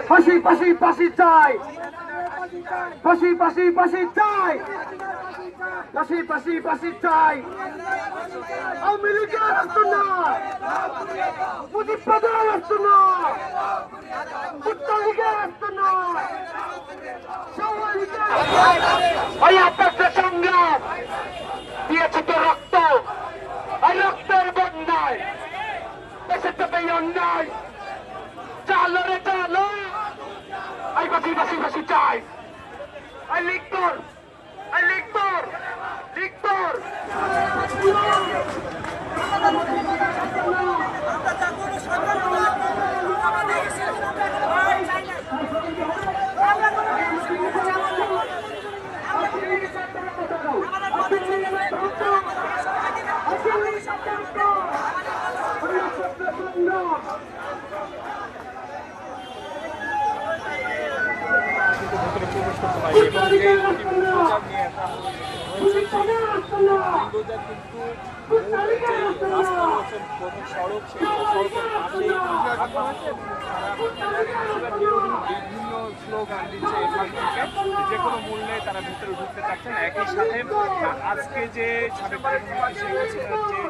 ফাঁসি ফাঁসি ফাঁসি চাই, ফাঁসি ফাঁসি ফাঁসি চাই, ফাঁসি ফাঁসি ফাঁসি চাই। আওয়ামী লীগের রাষ্ট্র নয়, মুজিববাদের রাষ্ট্র নয়, ভুট্টা লীগের রাষ্ট্র নয়, ওই আপনার সংগ্রাম দিয়েছে তো রক্ত, আর রক্তের বন্যায় দেশের তো এই অন্যায়। চালো রে চালো, এই বাসি বাসি বাসি চাই। এই লিখতর, এই লিখতর, লিখতর। সড়ক সেই সড়কের পাশেই বিভিন্ন স্লোগান দিচ্ছে এখান থেকে যে কোনো মূল্যে তারা ভিতরে ঢুকতে চাচ্ছেন। একই সাথে আজকে যে সাবেক প্রধানমন্ত্রী শেখ হাসিনার যে